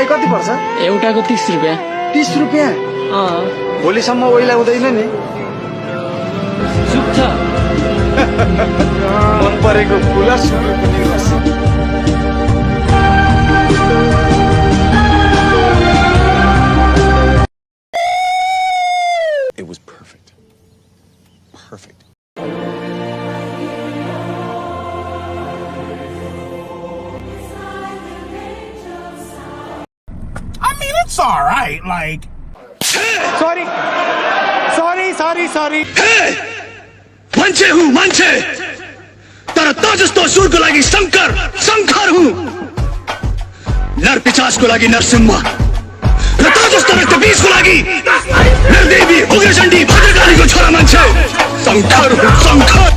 कति पर्छ? एउटाको 30 रुपैयाँ। 30 रुपैयाँ? भोलिसम्म ओइला हुँदैन नि? सुक्छ। मन परेको फुला सुक्नु पनि पर्छ। It was perfect. Perfect. I mean, it's all right. Like, Sorry. Hey! मान्छे हुँ मान्छे तर त जस्तो असुरको लागि शङ्कर हुँ नर पिचासको लागि नरसिंह र त जस्तो रक्तबीजको लागि नरदेवी उग्रचण्डी भद्रकालीको छोरा मान्छे शङ्कर हुँ शङ्कर